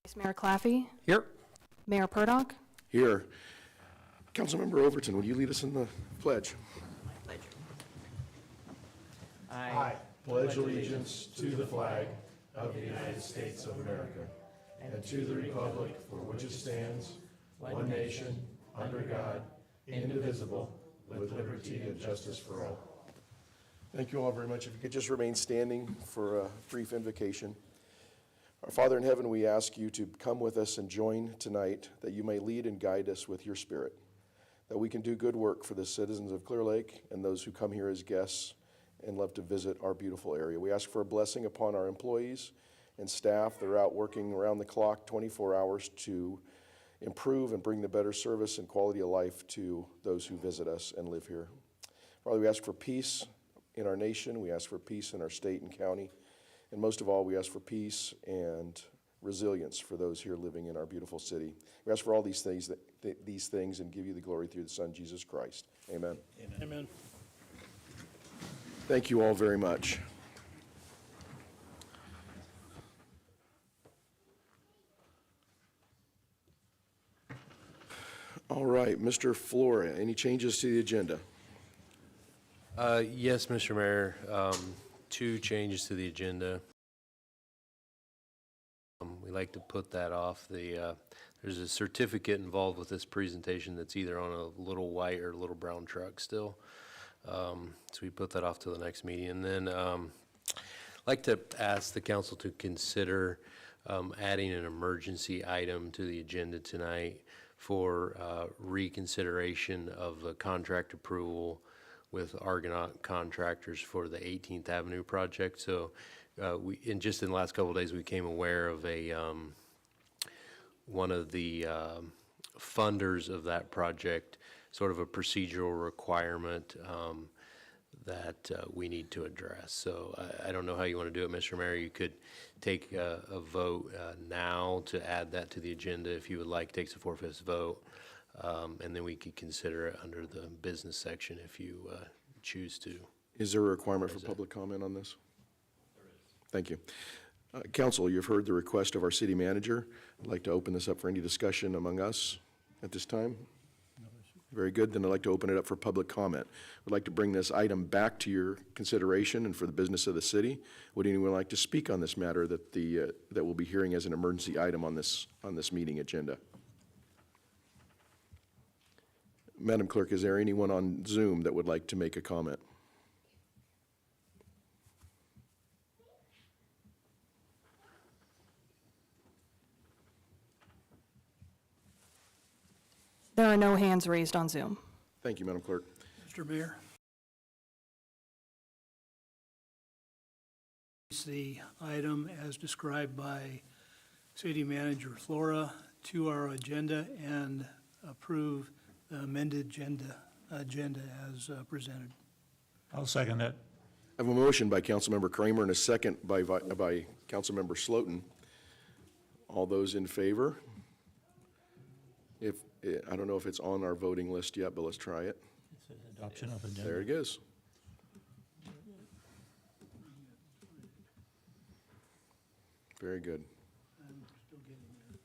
Vice Mayor Claffey, Here. Mayor Purdock, Here. Councilmember Overton, would you lead us in the pledge? I pledge allegiance to the flag of the United States of America and to the republic for which it stands, one nation, under God, indivisible, with liberty and justice for all. Thank you all very much. If you could just remain standing for a brief invocation. Our Father in heaven, we ask you to come with us and join tonight, that you may lead and guide us with your Spirit, that we can do good work for the citizens of Clearlake and those who come here as guests and love to visit our beautiful area. We ask for a blessing upon our employees and staff that are out working around the clock 24 hours to improve and bring the better service and quality of life to those who visit us and live here. Father, we ask for peace in our nation. We ask for peace in our state and county. And most of all, we ask for peace and resilience for those here living in our beautiful city. We ask for all these things, and give you the glory through the Son, Jesus Christ. Amen. Amen. Thank you all very much. All right, Mr. Flora, any changes to the agenda? Yes, Mr. Mayor. Two changes to the agenda. We like to put that off. There's a certificate involved with this presentation that's either on a little white or a little brown truck still. So we put that off to the next meeting. And then I'd like to ask the council to consider adding an emergency item to the agenda tonight for reconsideration of the contract approval with Argonaut Contractors for the 18th Avenue project. So just in the last couple of days, we became aware of one of the funders of that project, sort of a procedural requirement that we need to address. So I don't know how you want to do it, Mr. Mayor. You could take a vote now to add that to the agenda if you would like. Takes a 4/5 vote. And then we could consider it under the business section if you choose to. Is there a requirement for public comment on this? There is. Thank you. Council, you've heard the request of our city manager. I'd like to open this up for any discussion among us at this time. Very good. Then I'd like to open it up for public comment. I'd like to bring this item back to your consideration and for the business of the city. Would anyone like to speak on this matter that we'll be hearing as an emergency item on this meeting agenda? Madam Clerk, is there anyone on Zoom that would like to make a comment? there are no hands raised on Zoom. Thank you, Madam Clerk. Mr. Mayor. The item as described by City Manager Flora to our agenda and approve the amended agenda as presented. I'll second that. I have a motion by Councilmember Kramer and a second by Councilmember Slotin. All those in favor? I don't know if it's on our voting list yet, but let's try it. It's an adoption of agenda. There it goes. Very good. I'm still getting there.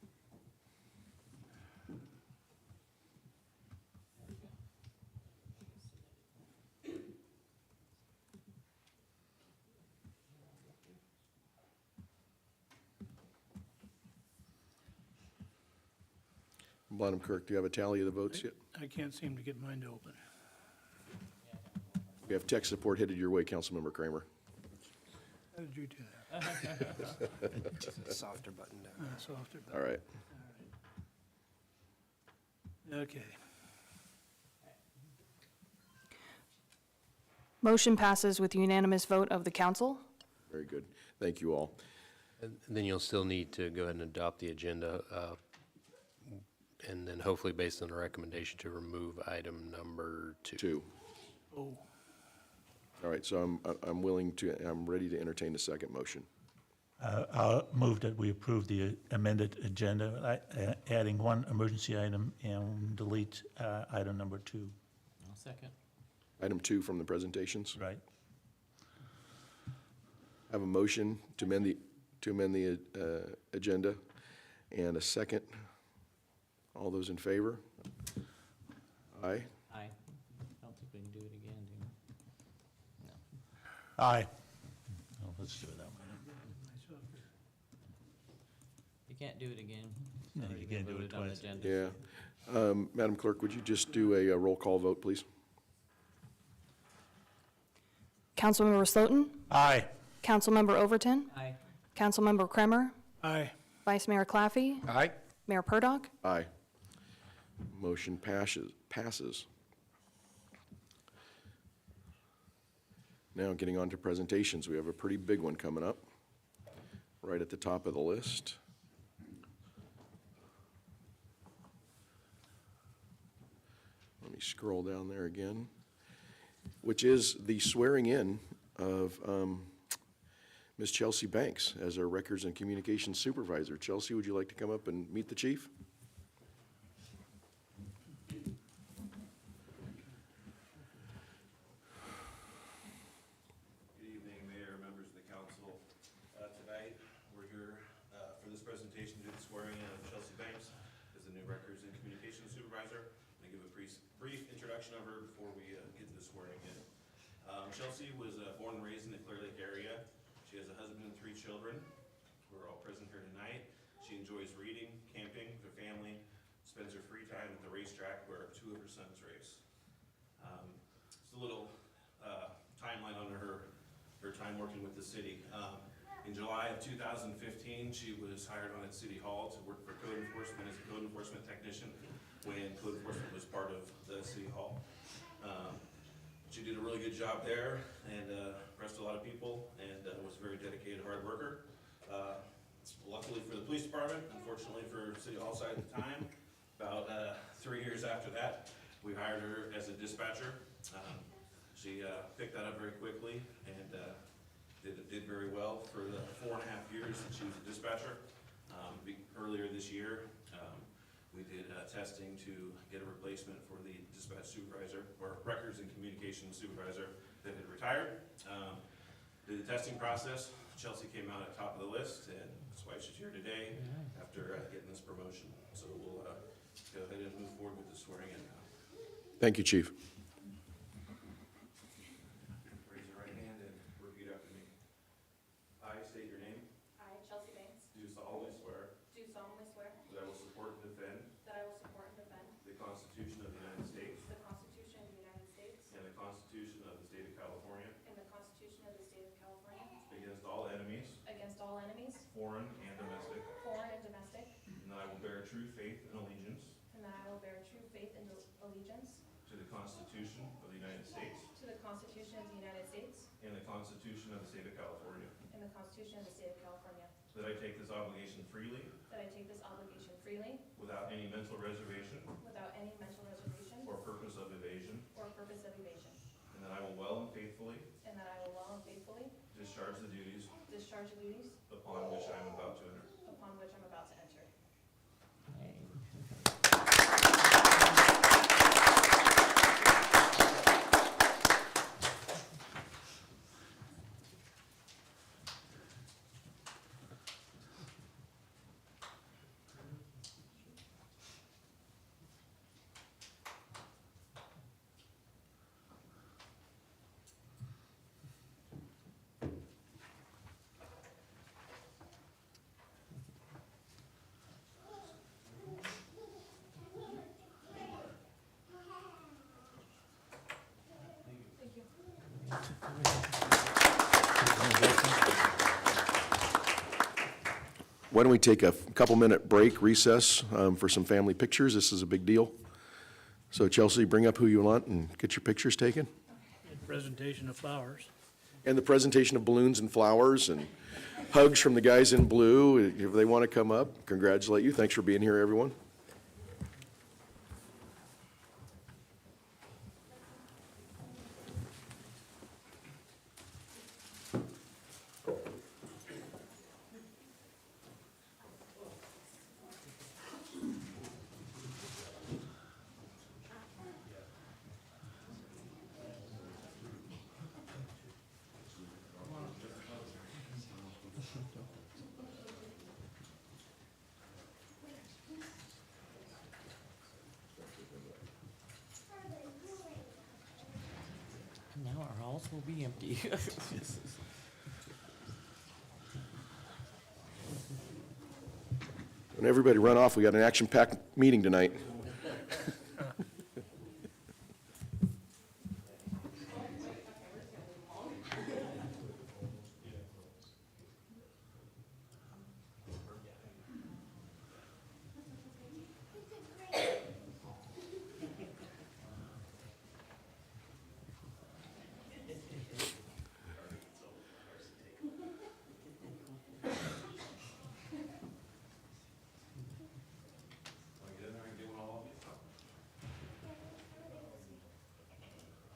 Madam Clerk, do you have a tally of the votes yet? I can't seem to get mine to open. We have tech support headed your way, Councilmember Kramer. How did you do that? Softer button down. Softer. All right. Okay. Motion passes with unanimous vote of the council. Very good. Thank you all. And then you'll still need to go ahead and adopt the agenda, and then hopefully based on a recommendation to remove item number 2. 2. Oh, All right, so I'm ready to entertain the second motion. I'll move that we approve the amended agenda, adding one emergency item and delete item number 2. I'll second. Item 2 from the presentations. Right. I have a motion to amend the agenda and a second. All those in favor? Aye. Aye. I don't think we can do it again, do we? No. Aye. Well, let's do it that way. You can't do it again. No, It's you already can't been do it voted on the twice. agenda. Yeah. Madam Clerk, would you just do a roll call vote, please? Councilmember Slotin, Aye. Councilmember Overton, Aye. Councilmember Kremer, Aye. Vice Mayor Claffey, Aye. Mayor Purdock. Aye. Motion passes. Now, getting on to presentations, we have a pretty big one coming up, right at the top of the list. Let me scroll down there again, which is the swearing in of Ms. Chelsea Banks as our Records and Communications Supervisor. Chelsea, would you like to come up and meet the chief? Good evening, Mayor, members of the council. Tonight, we're here for this presentation to do the swearing in of Chelsea Banks as the new Records and Communications Supervisor. I'm going to give a brief introduction of her before we get to the swearing in. Chelsea was born and raised in the Clearlake area. She has a husband and 3 children who are all present here tonight. She enjoys reading, camping with her family, spends her free time at the racetrack where 2 of her sons race. Just a little timeline on her time working with the city. In July of 2015, she was hired on at City Hall to work for code enforcement as a code enforcement technician when code enforcement was part of the City Hall. She did a really good job there and impressed a lot of people and was a very dedicated hard worker. Luckily for the police department, unfortunately for City Hall side at the time, about 3 years after that, we hired her as a dispatcher. She picked that up very quickly and did very well for the 4.5 years that she was a dispatcher. Earlier this year, we did testing to get a replacement for the dispatch supervisor or records and communications supervisor that had retired. Did the testing process. Chelsea came out at top of the list, and that's why she's here today after getting this promotion. So we'll go ahead and move forward with the swearing in now. Thank you, Chief. Raise your right hand and repeat after me. I state your name. I, Chelsea Banks, Do solemnly swear do solemnly swear that I will support and defend that I will support and defend the Constitution of the United States the Constitution of the United States and the Constitution of the State of California and the Constitution of the State of California against all enemies, against all enemies, foreign and domestic, foreign and domestic, and that I will bear true faith and allegiance and that I will bear true faith and allegiance to the Constitution of the United States to the Constitution of the United States and the Constitution of the State of California, and the Constitution of the State of California, that I take this obligation freely that I take this obligation freely without any mental reservation without any mental reservation or purpose of evasion, or purpose of evasion, and that I will well and faithfully and that I will well and faithfully discharge the duties discharge the duties upon which I am about to enter. upon which I'm about to enter. Why don't we take a couple-minute break, recess, for some family pictures? This is a big deal. So Chelsea, bring up who you want and get your pictures taken. Presentation of flowers. And the presentation of balloons and flowers and hugs from the guys in blue. If they want to come up, congratulate you. Thanks for being here, everyone. Our halls will be empty. When everybody run off, we got an action-packed meeting tonight.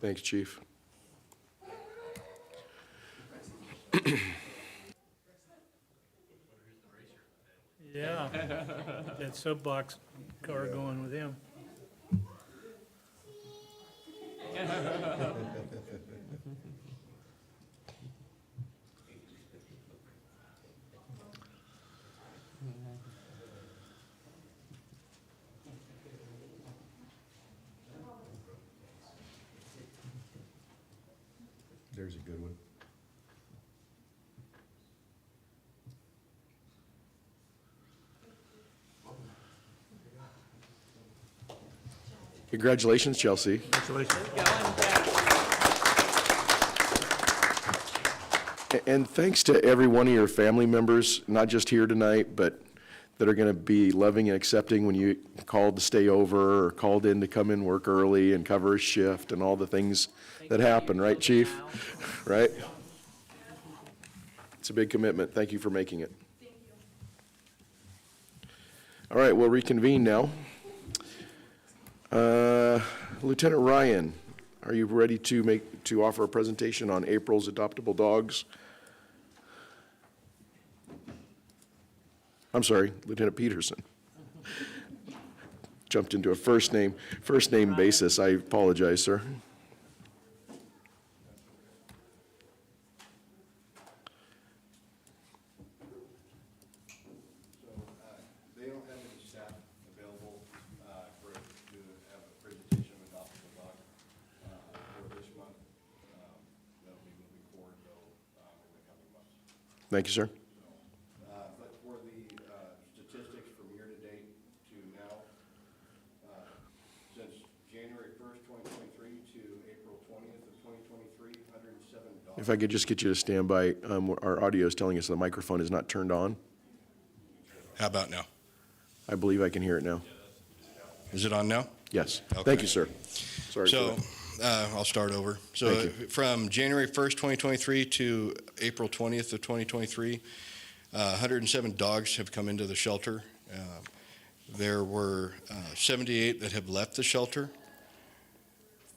Thanks, Chief. Yeah, that soapbox car going with him. There's a good one. Congratulations, Chelsea. Congratulations. And thanks to every one of your family members, not just here tonight, but that are going to be loving and accepting when you called to stay over or called in to come in work early and cover a shift and all the things that happen, right, Chief? Right? It's a big commitment. Thank you for making it. All right, we'll reconvene now. Lieutenant Ryan, are you ready to offer a presentation on April's adoptable dogs? I'm sorry, Lieutenant Peterson. Jumped into a first name basis. I apologize, sir. They don't have any staff available to have a presentation of adoptable dog for this month. That'll be moving forward though in the coming months. Thank you, sir. But for the statistics from year to date to now, since January 1st, 2023 to April 20th of 2023, 107 dogs. If I could just get you to stand by, our audio is telling us the microphone is not turned on. How about now? I believe I can hear it now. Is it on now? Yes. Okay. Thank you, sir. Sorry for So, that. I'll start over. So, Thank you. from January 1st, 2023 to April 20th of 2023, 107 dogs have come into the shelter. There were 78 that have left the shelter,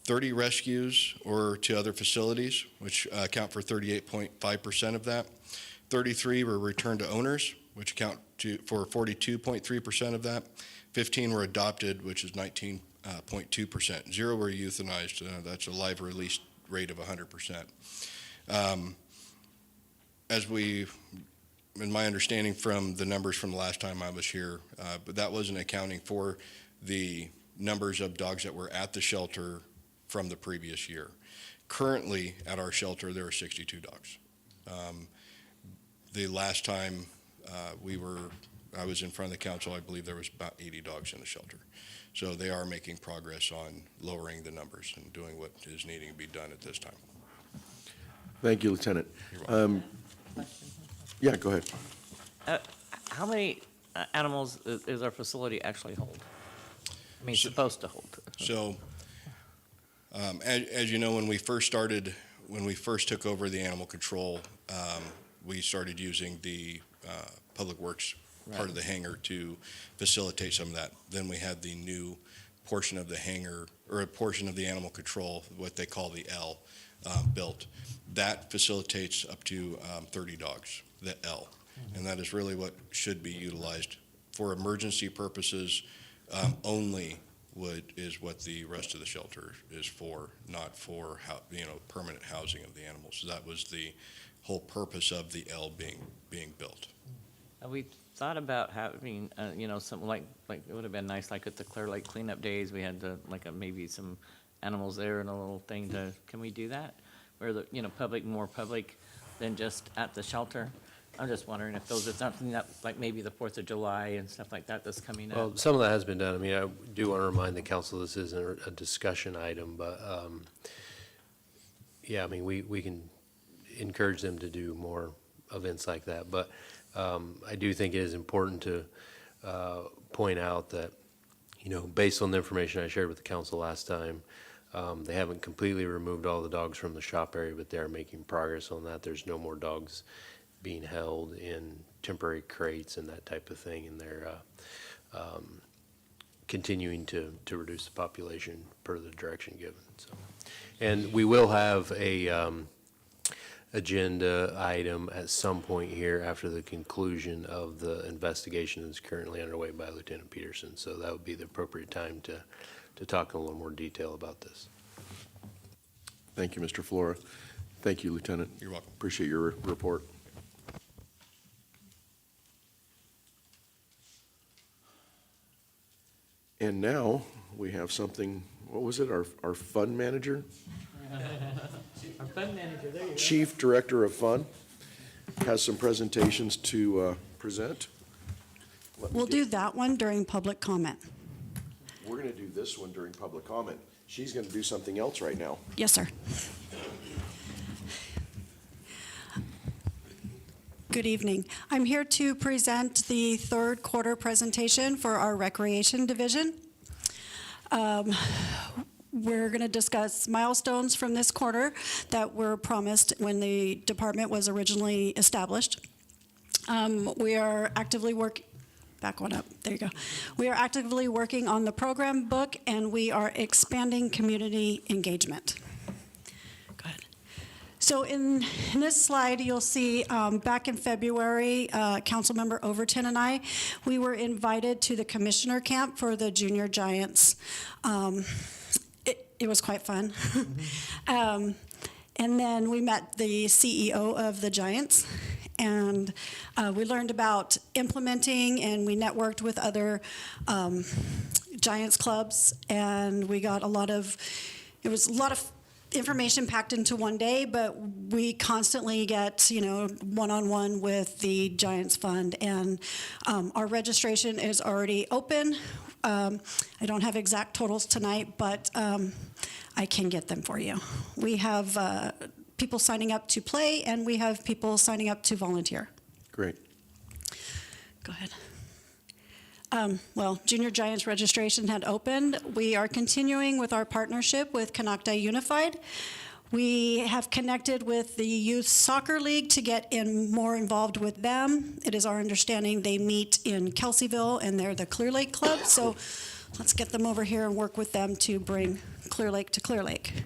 30 rescues or to other facilities, which account for 38.5% of that. 33 were returned to owners, which account for 42.3% of that. 15 were adopted, which is 19.2%. 0 were euthanized. That's a live release rate of 100%. In my understanding from the numbers from the last time I was here, but that wasn't accounting for the numbers of dogs that were at the shelter from the previous year. Currently, at our shelter, there are 62 dogs. The last time I was in front of the council, I believe there was about 80 dogs in the shelter. So they are making progress on lowering the numbers and doing what is needing to be done at this time. Thank you, Lieutenant. You're welcome. Yeah, go ahead. How many animals is our facility actually hold? I mean, supposed to hold? So, as you know, when we first took over the animal control, we started using the Public Works part of the hangar to facilitate some of that. Then we had the new portion of the hangar, or a portion of the animal control, what they call the L, built. That facilitates up to 30 dogs, the L. And that is really what should be utilized for emergency purposes only. Is what the rest of the shelter is for, not for permanent housing of the animals. So that was the whole purpose of the L being built. We thought about having, something like it would have been nice, like at the Clearlake cleanup days, we had maybe some animals there and a little thing can we do that? where the, public, more public than just at the shelter? I'm just wondering if those are something that, like maybe the 4th of July and stuff like that that's coming up. Well, some of that has been done. I mean, I do want to remind the council this isn't a discussion item, but, yeah, I mean, we can encourage them to do more events like that. But I do think it is important to point out that, based on the information I shared with the council last time, they haven't completely removed all the dogs from the shop area, but they are making progress on that. There's no more dogs being held in temporary crates and that type of thing, and they're continuing to reduce the population per the direction given. So, and we will have a agenda item at some point here after the conclusion of the investigation that's currently underway by Lieutenant Peterson. So that would be the appropriate time to talk in a little more detail about this. Thank you, Mr. Flora. Thank you, Lieutenant. You're welcome. Appreciate your report. And now we have something, what was it, our fund manager? Our fund manager, there you go. Chief Director of Fund has some presentations to present. We'll do that one during public comment. We're going to do this one during public comment. She's going to do something else right now. Yes, sir. Good evening. I'm here to present the third quarter presentation for our Recreation Division. We're going to discuss milestones from this quarter that were promised when the department was originally established. We are actively back one up, there you go. We are actively working on the program book, and we are expanding community engagement. Go ahead. So in this slide, you'll see back in February, Councilmember Overton and I, we were invited to the commissioner camp for the Junior Giants. It was quite fun. And then we met the CEO of the Giants, and we learned about implementing, and we networked with other Giants clubs, and we got it was a lot of information packed into one day, but we constantly get, one-on-one with the Giants Fund, and our registration is already open. I don't have exact totals tonight, but I can get them for you. We have people signing up to play, and we have people signing up to volunteer. Great. Go ahead. Well, Junior Giants registration had opened. We are continuing with our partnership with Canocta Unified. We have connected with the Youth Soccer League to get more involved with them. It is our understanding they meet in Kelseyville, and they're the Clearlake Club. So let's get them over here and work with them to bring Clearlake to Clearlake.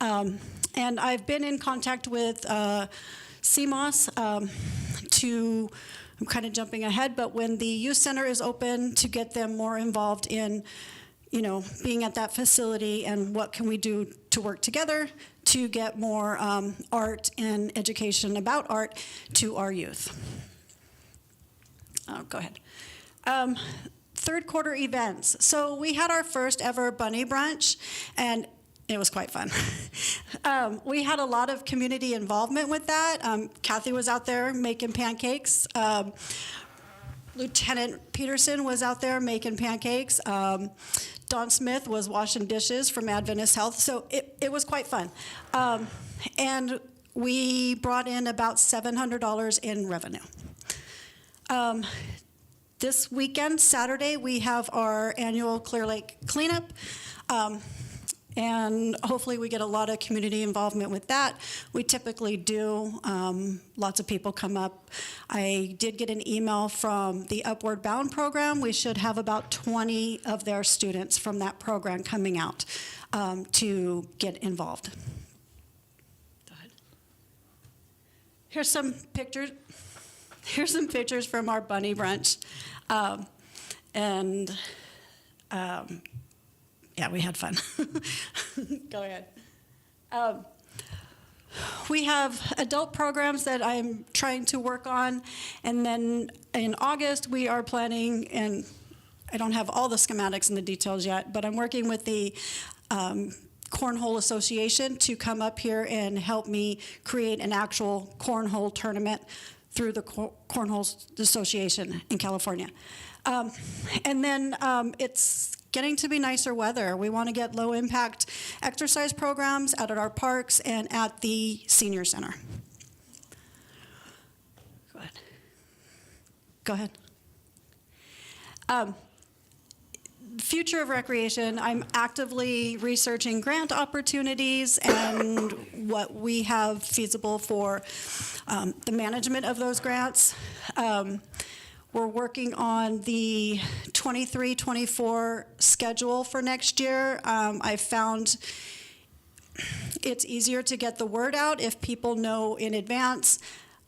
And I've been in contact with CMOS I'm kind of jumping ahead, but when the youth center is open, to get them more involved in, being at that facility, and what can we do to work together to get more art and education about art to our youth. Go ahead. Third quarter events. So we had our first ever bunny brunch, and it was quite fun. We had a lot of community involvement with that. Kathy was out there making pancakes. Lieutenant Peterson was out there making pancakes. Don Smith was washing dishes from Adventist Health. So it was quite fun. And we brought in about $700 in revenue. This weekend, Saturday, we have our annual Clearlake cleanup. And hopefully we get a lot of community involvement with that. We typically do. Lots of people come up. I did get an email from the Upward Bound program. We should have about 20 of their students from that program coming out to get involved. Go ahead. Here's some pictures. Here's some pictures from our bunny brunch. Yeah, we had fun. Go ahead. We have adult programs that I'm trying to work on, and then in August we are planning, and I don't have all the schematics and the details yet, but I'm working with the Cornhole Association to come up here and help me create an actual cornhole tournament through the Cornhole Association in California. And then it's getting to be nicer weather. We want to get low-impact exercise programs out at our parks and at the senior center. Go ahead. Future of recreation, I'm actively researching grant opportunities and what we have feasible for the management of those grants. We're working on the 23-24 schedule for next year. I found it's easier to get the word out if people know in advance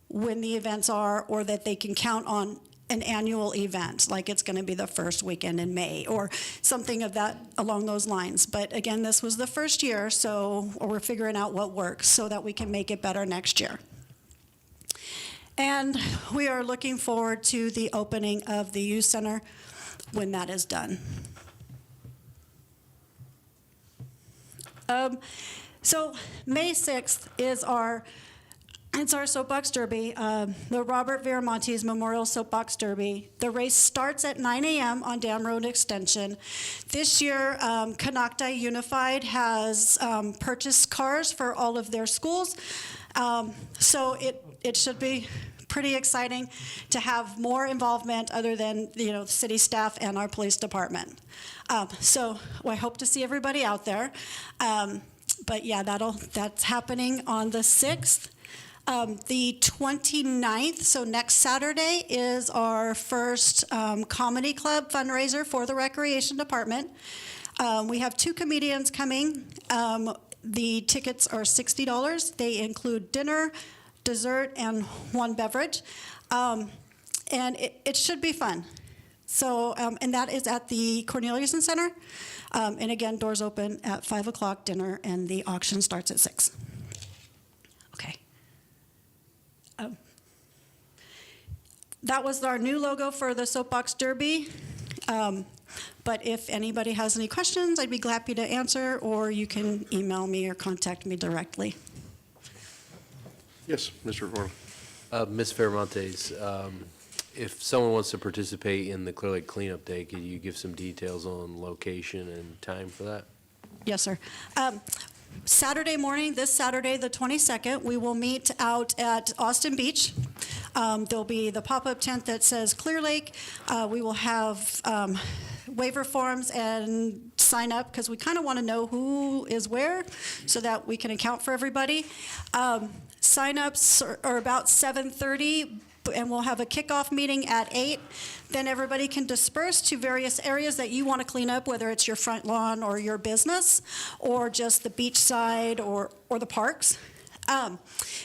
when the events are, or that they can count on an annual event, like it's going to be the first weekend in May or something of that along those lines. But again, this was the first year, so we're figuring out what works so that we can make it better next year. And we are looking forward to the opening of the youth center when that is done. So May 6th is our Soapbox Derby, the Robert Viramontes Memorial Soapbox Derby. The race starts at 9 a.m. on Dam Road Extension. This year, Canocti Unified has purchased cars for all of their schools. So it should be pretty exciting to have more involvement other than, the city staff and our police department. So I hope to see everybody out there. But yeah, that's happening on the 6th. The 29th, so next Saturday, is our first comedy club fundraiser for the Recreation Department. We have 2 comedians coming. The tickets are $60. They include dinner, dessert, and 1 beverage. And it should be fun. So, and that is at the Corneliuson Center. And again, doors open at 5 o'clock, dinner, and the auction starts at 6. Okay. That was our new logo for the Soapbox Derby. But if anybody has any questions, I'd be happy to answer, or you can email me or contact me directly. Yes, Mr. Varno. Ms. Viramontes, if someone wants to participate in the Clearlake Cleanup Day, could you give some details on location and time for that? Yes, sir. Saturday morning, this Saturday, the 22nd, we will meet out at Austin Beach. There'll be the pop-up tent that says Clearlake. We will have waiver forms and sign up, because we kind of want to know who is where so that we can account for everybody. Sign-ups are about 7:30, and we'll have a kickoff meeting at 8. Then everybody can disperse to various areas that you want to clean up, whether it's your front lawn or your business, or just the beach side or the parks. And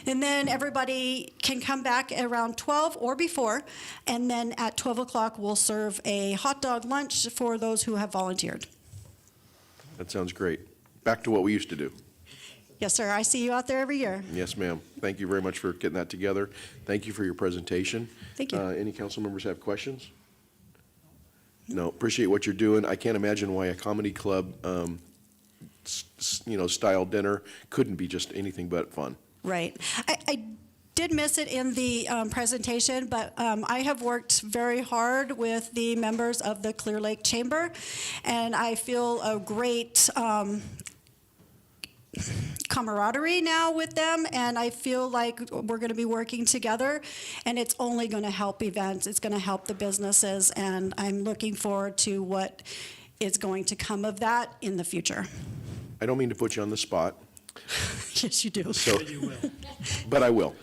then everybody can come back around 12 or before, and then at 12 o'clock we'll serve a hot dog lunch for those who have volunteered. That sounds great. Back to what we used to do. Yes, sir. I see you out there every year. Yes, ma'am. Thank you very much for getting that together. Thank you for your presentation. Thank you. Any council members have questions? No, appreciate what you're doing. I can't imagine why a comedy club, style dinner couldn't be just anything but fun. Right. I did miss it in the presentation, but I have worked very hard with the members of the Clearlake Chamber, and I feel a great camaraderie now with them, and I feel like we're going to be working together, and it's only going to help events. It's going to help the businesses, and I'm looking forward to what is going to come of that in the future. I don't mean to put you on the spot. Yes, you do. So, You will. but I will.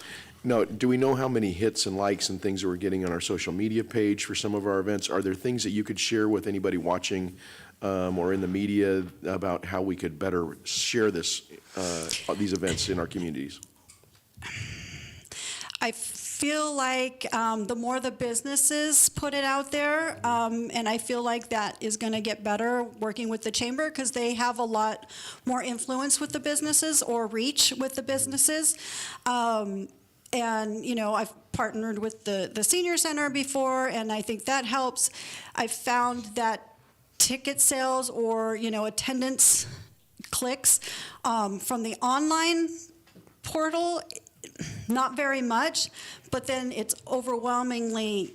No, do we know how many hits and likes and things that we're getting on our social media page for some of our events? Are there things that you could share with anybody watching or in the media about how we could better share these events in our communities? I feel like the more the businesses put it out there, and I feel like that is going to get better working with the chamber, because they have a lot more influence with the businesses or reach with the businesses. And, I've partnered with the senior center before, and I think that helps. I've found that ticket sales or, attendance clicks. From the online portal, not very much, but then it's overwhelmingly,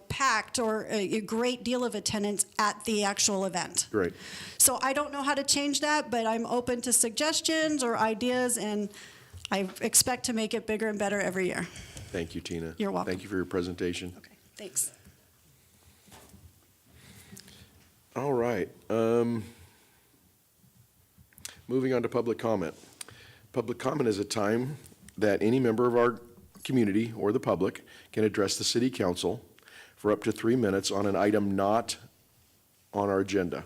packed, or a great deal of attendance at the actual event. Great. So I don't know how to change that, but I'm open to suggestions or ideas, and I expect to make it bigger and better every year. Thank you, Tina. You're welcome. Thank you for your presentation. Okay, thanks. All right. Moving on to public comment. Public comment is a time that any member of our community or the public can address the city council for up to 3 minutes on an item not on our agenda.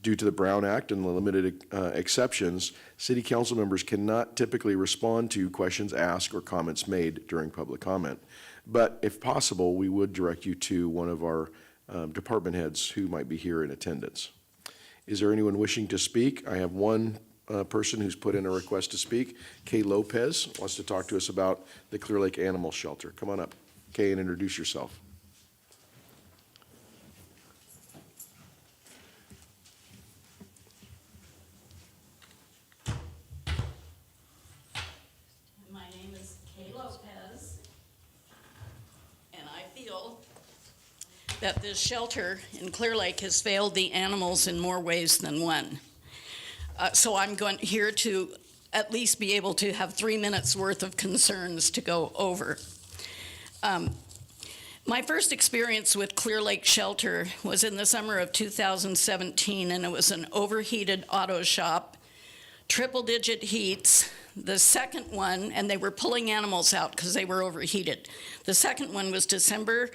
Due to the Brown Act and the limited exceptions, city council members cannot typically respond to questions asked or comments made during public comment. But if possible, we would direct you to one of our department heads who might be here in attendance. Is there anyone wishing to speak? I have one person who's put in a request to speak. Kay Lopez wants to talk to us about the Clearlake Animal Shelter. Come on up, Kay, and introduce yourself. My name is Kay Lopez, and I feel that this shelter in Clearlake has failed the animals in more ways than one. So I'm here to at least be able to have 3 minutes worth of concerns to go over. My first experience with Clearlake Shelter was in the summer of 2017, and it was an overheated auto shop, triple-digit heats. The second one, and they were pulling animals out because they were overheated. The second one was December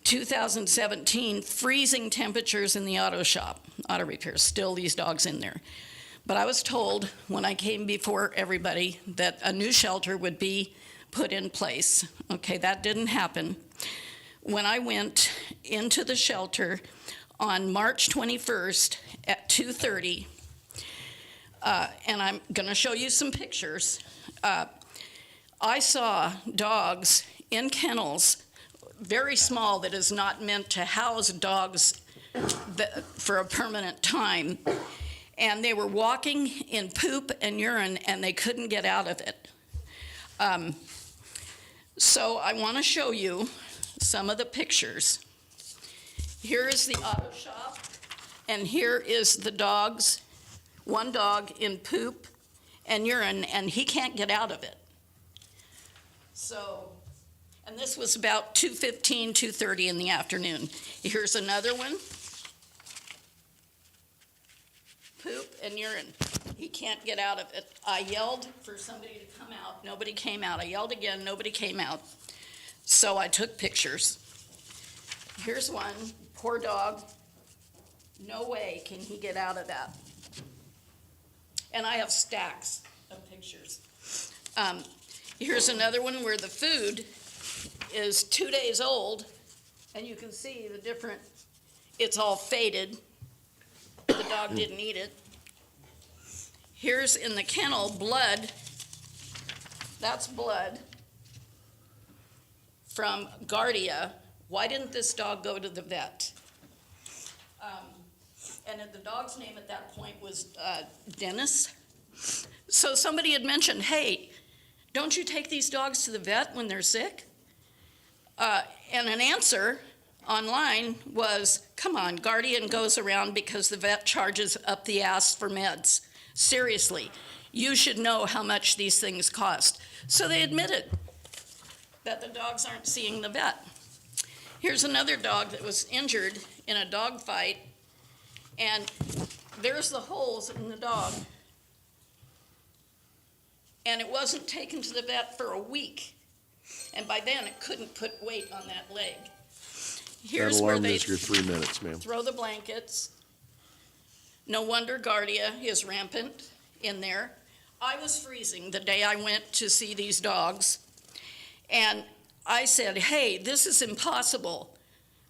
2017, freezing temperatures in the auto shop, auto repairs, still these dogs in there. But I was told when I came before everybody that a new shelter would be put in place. Okay, that didn't happen. When I went into the shelter on March 21st at 2:30, and I'm going to show you some pictures, I saw dogs in kennels, very small, that is not meant to house dogs for a permanent time. And they were walking in poop and urine, and they couldn't get out of it. So I want to show you some of the pictures. Here is the auto shop, and here is the dogs, one dog in poop and urine, and he can't get out of it. So, and this was about 2:15, 2:30 in the afternoon. Here's another one. Poop and urine. He can't get out of it. I yelled for somebody to come out. Nobody came out. I yelled again. Nobody came out. So I took pictures. Here's one. Poor dog. No way can he get out of that. And I have stacks of pictures. Here's another one where the food is 2 days old, and you can see the different, it's all faded. The dog didn't eat it. Here's in the kennel, blood. That's blood from Gardia. Why didn't this dog go to the vet? And the dog's name at that point was Dennis. So somebody had mentioned, hey, don't you take these dogs to the vet when they're sick? And an answer online was, come on, Guardian goes around because the vet charges up the ass for meds. Seriously, you should know how much these things cost. So they admitted that the dogs aren't seeing the vet. Here's another dog that was injured in a dog fight, and there's the holes in the dog. And it wasn't taken to the vet for a week. And by then, it couldn't put weight on that leg. Here's That where alarm they is your 3 minutes, ma'am. throw the blankets. No wonder Gardia is rampant in there. I was freezing the day I went to see these dogs. And I said, hey, this is impossible.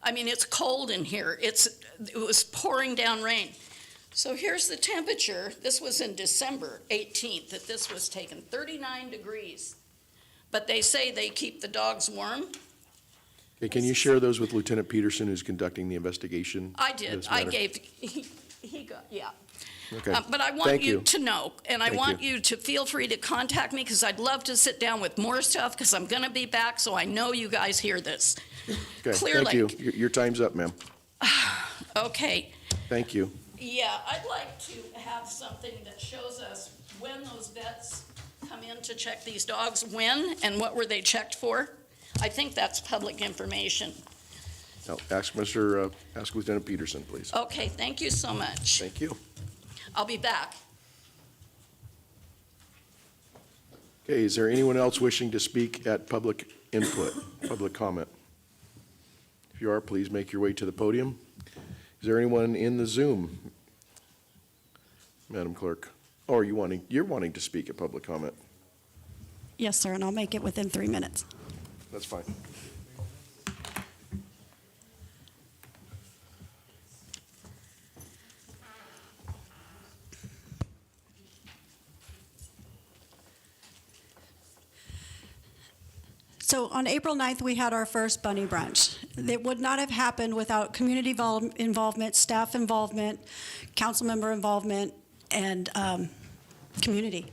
I mean, it's cold in here. It was pouring down rain. So here's the temperature. This was in December 18th that this was taken, 39 degrees. But they say they keep the dogs warm. Okay, can you share those with Lieutenant Peterson, who's conducting the investigation? I in did. this I matter? gave, he got, yeah. Okay. But I want Thank you you. to know, and I Thank want you. you to feel free to contact me, because I'd love to sit down with more stuff, because I'm going to be back, so I know you guys hear this. Okay, Clear thank you. Lake. Your time's up, ma'am. Okay. Thank you. Yeah, I'd like to have something that shows us when those vets come in to check these dogs, when and what were they checked for. I think that's public information. Now, ask Lieutenant Peterson, please. Okay, thank you so much. Thank you. I'll be back. Okay, is there anyone else wishing to speak at public input, public comment? If you are, please make your way to the podium. Is there anyone in the Zoom? Madam Clerk? Or are you're wanting to speak at public comment? Yes, sir, and I'll make it within 3 minutes. That's fine. So on April 9th, we had our first bunny brunch. It would not have happened without community involvement, staff involvement, council member involvement, and community.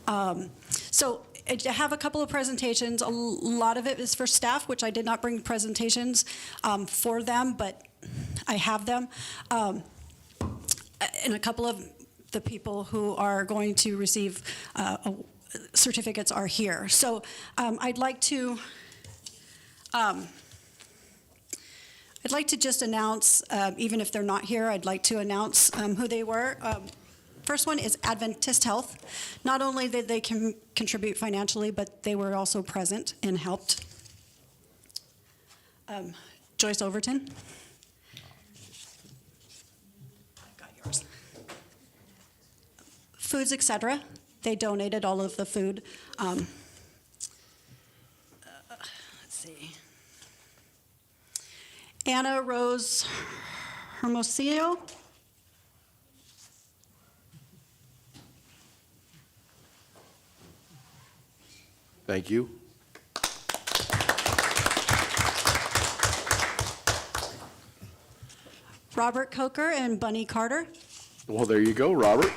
So I have a couple of presentations. A lot of it is for staff, which I did not bring presentations for them, but I have them. And a couple of the people who are going to receive certificates are here. So I'd like to just announce, even if they're not here, I'd like to announce who they were. First one is Adventist Health. Not only did they contribute financially, but they were also present and helped. Joyce Overton. I've got yours. Foods, etc. They donated all of the food. Let's see. Anna Rose Hermosillo. Thank you. Robert Coker and Bunny Carter. Well, there you go, Robert.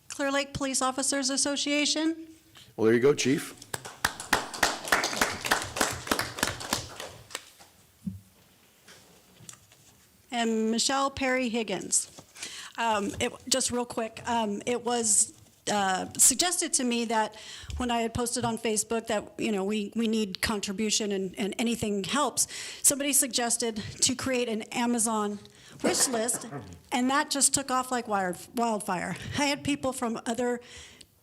Clearlake Police Officers Association. Well, there you go, Chief. And Michelle Perry Higgins. Just real quick, it was suggested to me that when I had posted on Facebook that, we need contribution and anything helps, somebody suggested to create an Amazon wish list, and that just took off like wildfire. I had people from other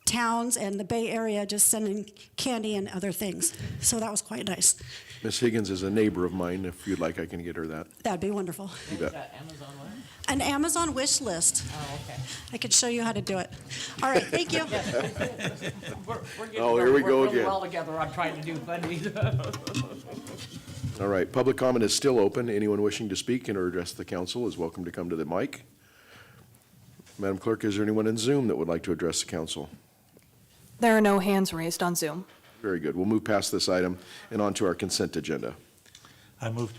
towns and the Bay Area just sending candy and other things, so that was quite nice. Miss Higgins is a neighbor of mine. If you'd like, I can get her that. That'd be wonderful. You bet. Amazon what? An Amazon wish list. Oh, okay. I could show you how to do it. All right, thank you. We're getting Oh, here we go really again. well together on trying to do bunnies. All right, public comment is still open. Anyone wishing to speak and or address the council is welcome to come to the mic. Madam Clerk, is there anyone in Zoom that would like to address the council? There are no hands raised on Zoom. Very good. We'll move past this item and on to our consent agenda. I move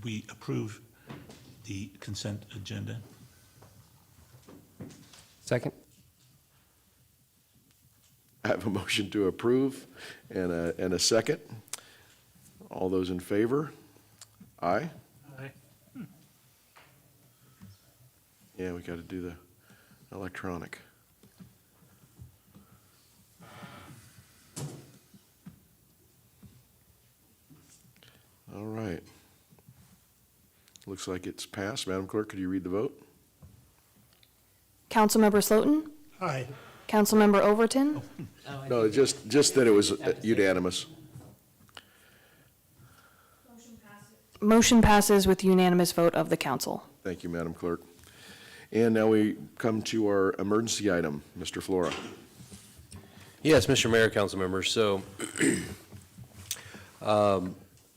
we approve the consent agenda. Second? I have a motion to approve and a second. All those in favor? Aye? Aye. Yeah, we got to do the electronic. All right. Looks like it's passed. Madam Clerk, could you read the vote? Councilmember Slotin? Aye. Councilmember Overton? No, just that it was unanimous. Motion passes with unanimous vote of the council. Thank you, Madam Clerk. And now we come to our emergency item. Mr. Flora. Yes, Mr. Mayor, council members. So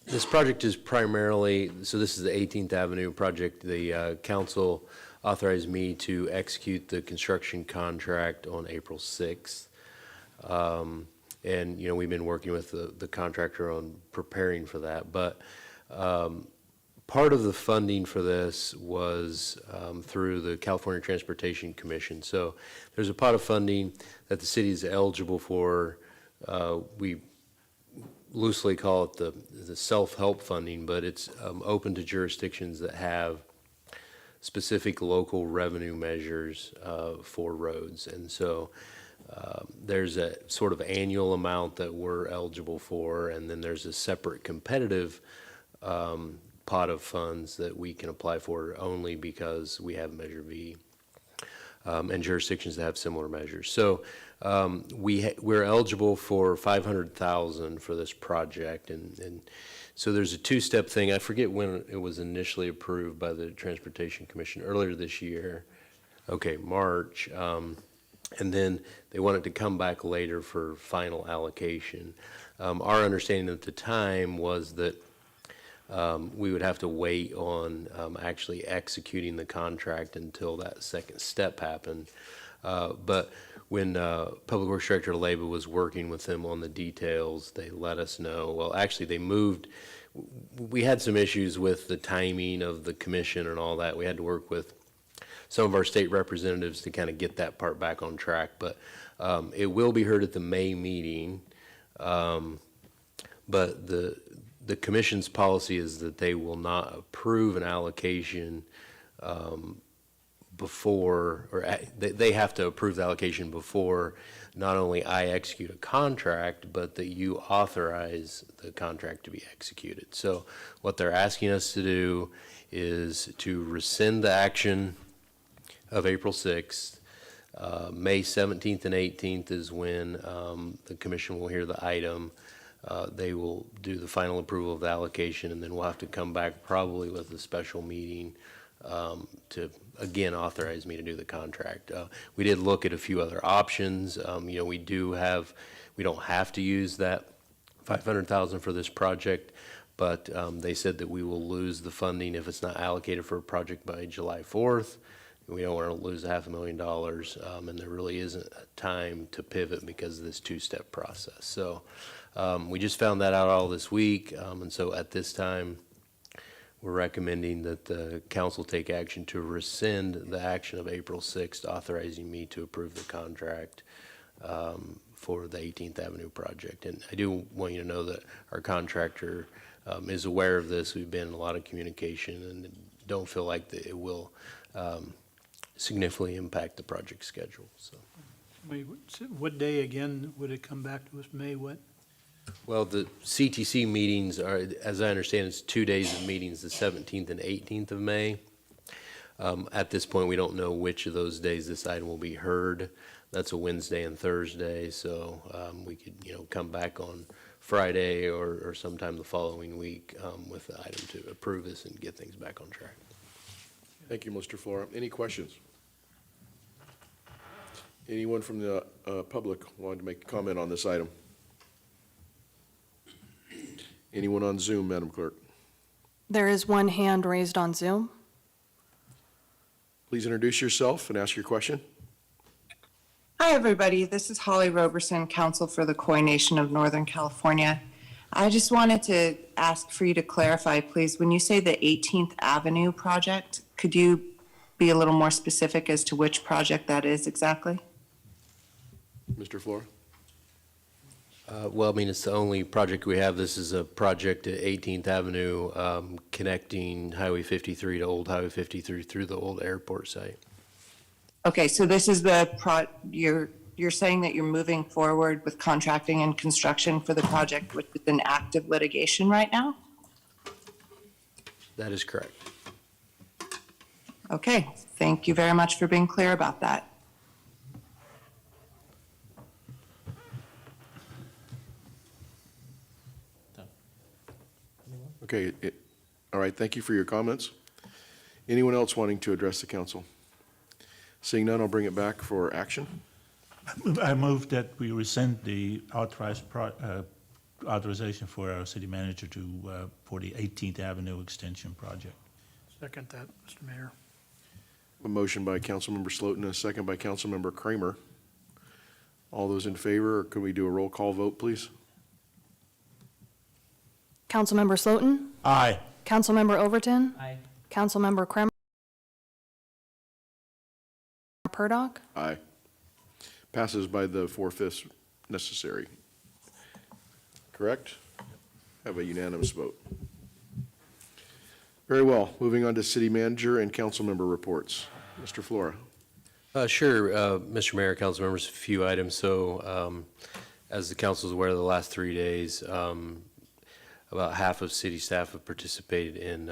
this project is primarily, so this is the 18th Avenue project. The council authorized me to execute the construction contract on April 6th. And, we've been working with the contractor on preparing for that. But part of the funding for this was through the California Transportation Commission. So there's a pot of funding that the city is eligible for. We loosely call it the self-help funding, but it's open to jurisdictions that have specific local revenue measures for roads. And so there's a sort of annual amount that we're eligible for, and then there's a separate competitive pot of funds that we can apply for only because we have Measure V, and jurisdictions that have similar measures. So we're eligible for $500,000 for this project, and so there's a two-step thing. I forget when it was initially approved by the Transportation Commission, earlier this year. Okay, March. And then they wanted to come back later for final allocation. Our understanding at the time was that we would have to wait on actually executing the contract until that second step happened. But when Public Works Director Leyba was working with them on the details, they let us know. Well, actually, they moved. We had some issues with the timing of the commission and all that. We had to work with some of our state representatives to kind of get that part back on track. But it will be heard at the May meeting. But the commission's policy is that they will not approve an allocation before, or they have to approve the allocation before not only I execute a contract, but that you authorize the contract to be executed. So what they're asking us to do is to rescind the action of April 6th. May 17th and 18th is when the commission will hear the item. They will do the final approval of the allocation, and then we'll have to come back probably with a special meeting to, again, authorize me to do the contract. We did look at a few other options. We don't have to use that $500,000 for this project, but they said that we will lose the funding if it's not allocated for a project by July 4th. We don't want to lose $500,000, and there really isn't a time to pivot because of this two-step process. So we just found that out all this week, and so at this time, we're recommending that the council take action to rescind the action of April 6th, authorizing me to approve the contract for the 18th Avenue project. And I do want you to know that our contractor is aware of this. We've been in a lot of communication and don't feel like that it will significantly impact the project schedule. So, Wait, what day again would it come back to us? May what? well, the CTC meetings are, as I understand, it's 2 days of meetings, the 17th and 18th of May. At this point, we don't know which of those days this item will be heard. That's a Wednesday and Thursday, so we could, come back on Friday or sometime the following week with the item to approve this and get things back on track. Thank you, Mr. Flora. Any questions? Anyone from the public wanted to make a comment on this item? Anyone on Zoom, Madam Clerk? There is one hand raised on Zoom. Please introduce yourself and ask your question. Hi, everybody. This is Holly Roberson, Counsel for the Koi Nation of Northern California. I just wanted to ask for you to clarify, please, when you say the 18th Avenue project, could you be a little more specific as to which project that is exactly? Mr. Flora? Well, I mean, it's the only project we have. This is a project at 18th Avenue connecting Highway 53 to Old Highway 53 through the old airport site. Okay, so this is you're saying that you're moving forward with contracting and construction for the project with an active litigation right now? That is correct. Okay, thank you very much for being clear about that. Okay, all right, thank you for your comments. Anyone else wanting to address the council? Seeing none, I'll bring it back for action. I move that we rescind the authorization for our city manager for the 18th Avenue Extension project. Second that, Mr. Mayor. A motion by Councilmember Slotin, a second by Councilmember Kramer. All those in favor, or could we do a roll call vote, please? Councilmember Slotin? Aye. Councilmember Overton? Aye. Councilmember Kremer? Purdock? Aye. Passes by the 4/5 necessary. Correct? Have a unanimous vote. Very well. Moving on to city manager and council member reports. Mr. Flora. Sure, Mr. Mayor, council members, a few items. So, as the council is aware, the last 3 days, about half of city staff have participated in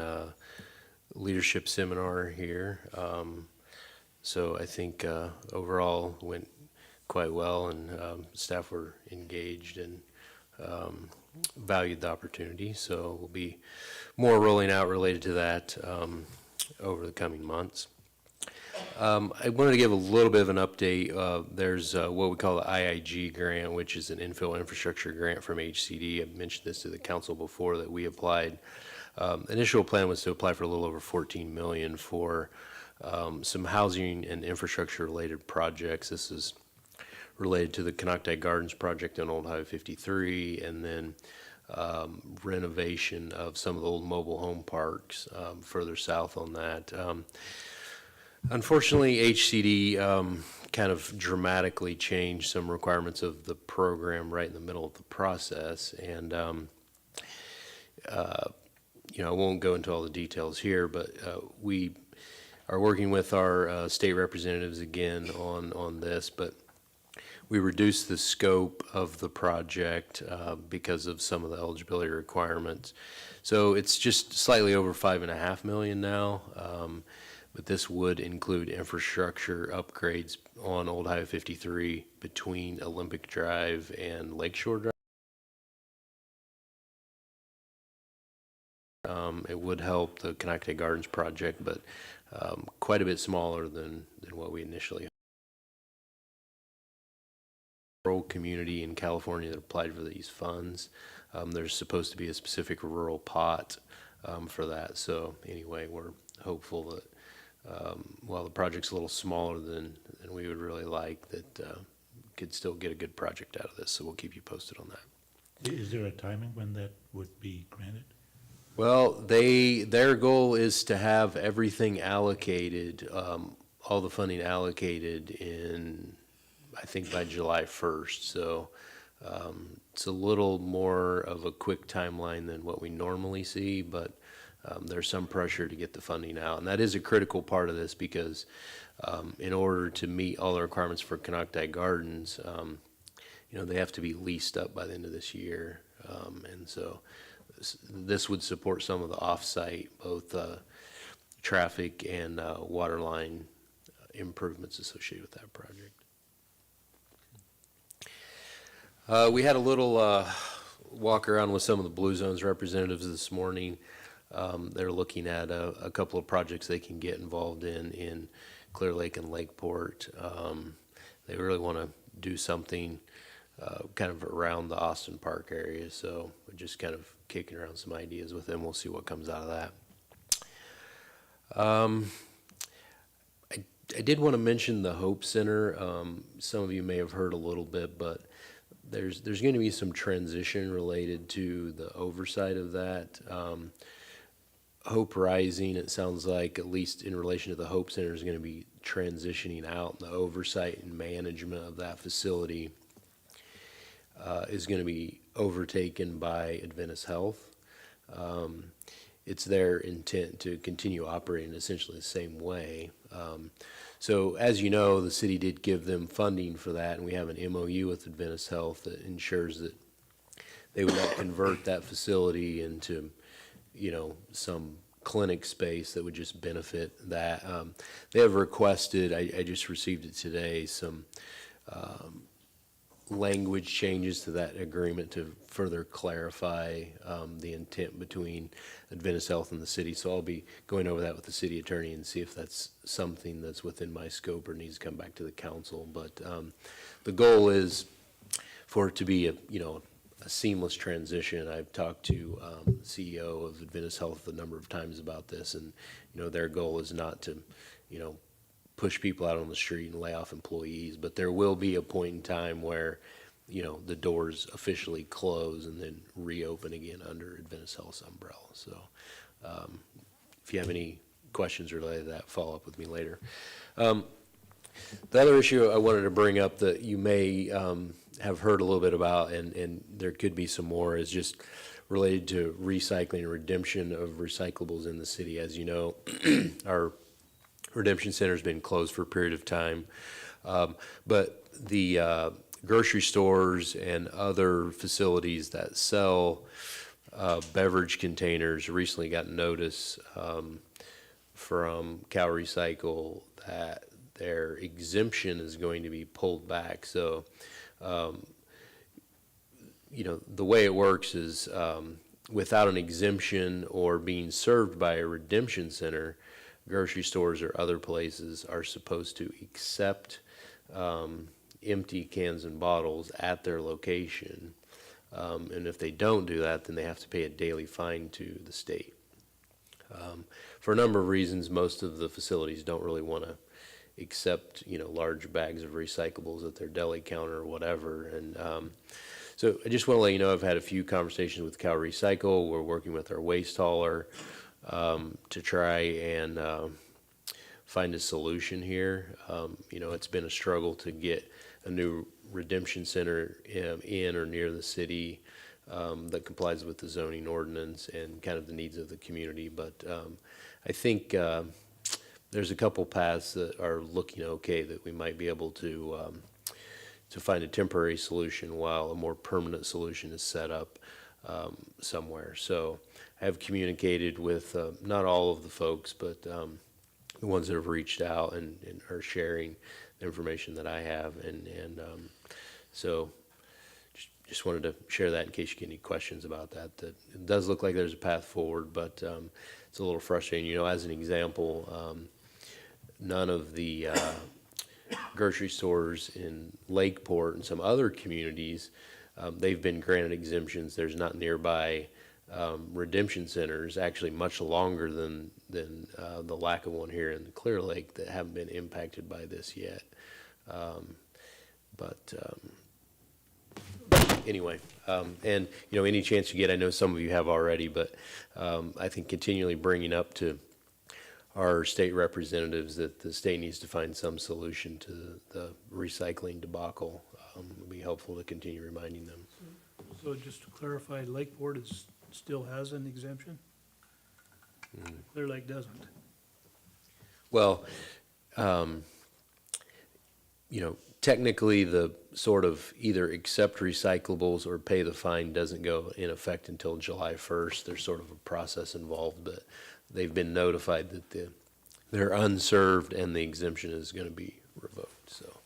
leadership seminar here. So I think overall went quite well, and staff were engaged and valued the opportunity. So we'll be more rolling out related to that over the coming months. I wanted to give a little bit of an update. There's what we call the IIG grant, which is an infill infrastructure grant from HCD. I've mentioned this to the council before that we applied. Initial plan was to apply for a little over $14 million for some housing and infrastructure related projects. This is related to the Canocti Gardens project on Old Highway 53, and then renovation of some of the old mobile home parks further south on that. Unfortunately, HCD kind of dramatically changed some requirements of the program right in the middle of the process, and you know, I won't go into all the details here, but we are working with our state representatives again on this, but we reduced the scope of the project because of some of the eligibility requirements. So it's just slightly over $5.5 million now. But this would include infrastructure upgrades on Old Highway 53 between Olympic Drive and Lakeshore Drive. It would help the Canocti Gardens project, but quite a bit smaller than what we initially. Rural community in California that applied for these funds. There's supposed to be a specific rural pot for that. So anyway, we're hopeful that while the project's a little smaller than we would really like, that could still get a good project out of this. So we'll keep you posted on that. Is there a timing when that would be granted? Well, their goal is to have everything allocated, all the funding allocated in, I think, by July 1st. So it's a little more of a quick timeline than what we normally see, but there's some pressure to get the funding out. And that is a critical part of this because in order to meet all the requirements for Canocti Gardens, you know, they have to be leased up by the end of this year. And so this would support some of the off-site, both traffic and water line improvements associated with that project. We had a little walk around with some of the Blue Zones representatives this morning. They're looking at a couple of projects they can get involved in Clearlake and Lakeport. They really want to do something kind of around the Austin Park area, so we're just kind of kicking around some ideas with them. We'll see what comes out of that. I did want to mention the Hope Center. Some of you may have heard a little bit, but there's going to be some transition related to the oversight of that. Hope Rising, it sounds like, at least in relation to the Hope Center, is going to be transitioning out. The oversight and management of that facility is going to be overtaken by Adventist Health. It's their intent to continue operating essentially the same way. So as you know, the city did give them funding for that, and we have an MOU with Adventist Health that ensures that they would not convert that facility into, you know, some clinic space that would just benefit that. They have requested, I just received it today, some language changes to that agreement to further clarify the intent between Adventist Health and the city. So I'll be going over that with the city attorney and see if that's something that's within my scope or needs to come back to the council. But the goal is for it to be a seamless transition. I've talked to the CEO of Adventist Health a number of times about this, and their goal is not to push people out on the street and lay off employees, but there will be a point in time where, you know, the doors officially close and then reopen again under Adventist Health's umbrella. So if you have any questions related to that, follow up with me later. The other issue I wanted to bring up that you may have heard a little bit about, and there could be some more, is just related to recycling and redemption of recyclables in the city. As you know, our redemption center has been closed for a period of time, but the grocery stores and other facilities that sell beverage containers recently got notice from Cal Recycle that their exemption is going to be pulled back. So, you know, the way it works is without an exemption or being served by a redemption center, grocery stores or other places are supposed to accept empty cans and bottles at their location. And if they don't do that, then they have to pay a daily fine to the state. For a number of reasons, most of the facilities don't really want to accept, you know, large bags of recyclables at their deli counter or whatever. And so I just want to let you know I've had a few conversations with Cal Recycle. We're working with our waste hauler to try and find a solution here. You know, it's been a struggle to get a new redemption center in or near the city that complies with the zoning ordinance and kind of the needs of the community. But I think there's a couple paths that are looking okay that we might be able to find a temporary solution while a more permanent solution is set up somewhere. So I have communicated with not all of the folks, but the ones that have reached out and are sharing the information that I have. And so just wanted to share that in case you get any questions about that. That it does look like there's a path forward, but it's a little frustrating. You know, as an example, none of the grocery stores in Lakeport and some other communities, they've been granted exemptions. There's not nearby redemption centers, actually much longer than the lack of one here in the Clearlake, that haven't been impacted by this yet. But anyway, and you know, any chance you get, I know some of you have already, but I think continually bringing up to our state representatives that the state needs to find some solution to the recycling debacle would be helpful to continue reminding them. So just to clarify, Lakeport still has an exemption? Clear Lake doesn't. Well, you know, technically the sort of either accept recyclables or pay the fine doesn't go in effect until July 1st. There's sort of a process involved, but they've been notified that they're unserved and the exemption is going to be revoked. So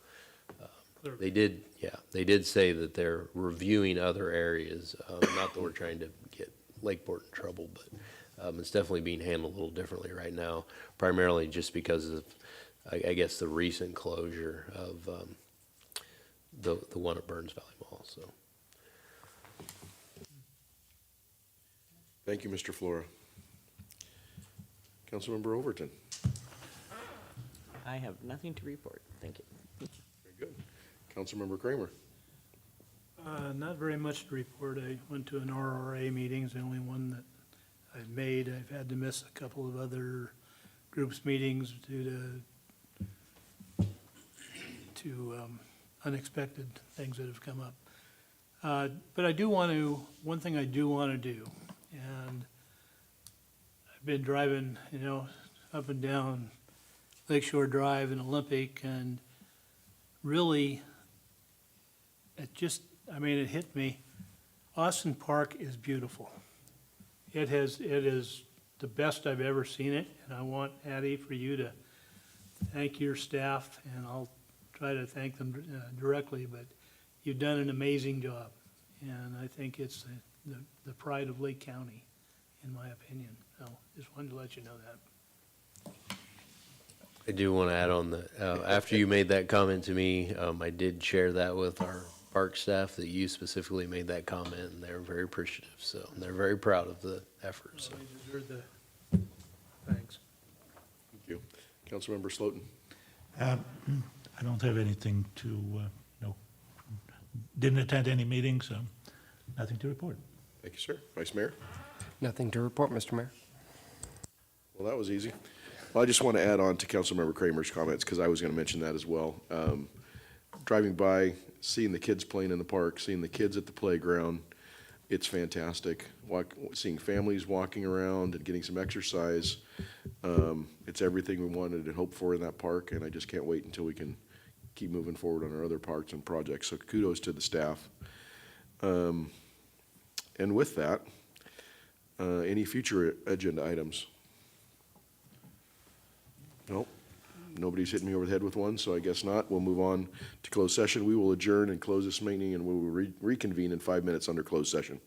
they did say that they're reviewing other areas. Not that we're trying to get Lakeport in trouble, but it's definitely being handled a little differently right now, primarily just because of, I guess, the recent closure of the one at Burns Valley Mall. So, Thank you, Mr. Flora. Councilmember Overton. I have nothing to report. Thank you. Very good. Councilmember Kramer. Not very much to report. I went to an RRA meeting, it's the only one that I've made. I've had to miss a couple of other groups meetings due to unexpected things that have come up. But I do want to, one thing I do want to do, and I've been driving, you know, up and down Lakeshore Drive and Olympic, and really, it just, I mean, it hit me. Austin Park is beautiful. It is the best I've ever seen it, and I want, Addie, for you to thank your staff, and I'll try to thank them directly, but you've done an amazing job, and I think it's the pride of Lake County, in my opinion. So just wanted to let you know that. I do want to add on that after you made that comment to me, I did share that with our park staff that you specifically made that comment, and they're very appreciative. So they're very proud of the effort. So. You deserve the thanks. Thank you. Councilmember Slotin. I don't have anything to, no, didn't attend any meetings, so nothing to report. Thank you, sir. Vice Mayor? Nothing to report, Mr. Mayor. Well, that was easy. Well, I just want to add on to Councilmember Kramer's comments, because I was going to mention that as well. Driving by, seeing the kids playing in the park, seeing the kids at the playground, it's fantastic. Seeing families walking around and getting some exercise, it's everything we wanted and hoped for in that park, and I just can't wait until we can keep moving forward on our other parks and projects. So kudos to the staff. And with that, any future agenda items? Nope. Nobody's hitting me over the head with one, so I guess not. We'll move on to closed session. We will adjourn and close this meeting, and we will reconvene in 5 minutes under closed session.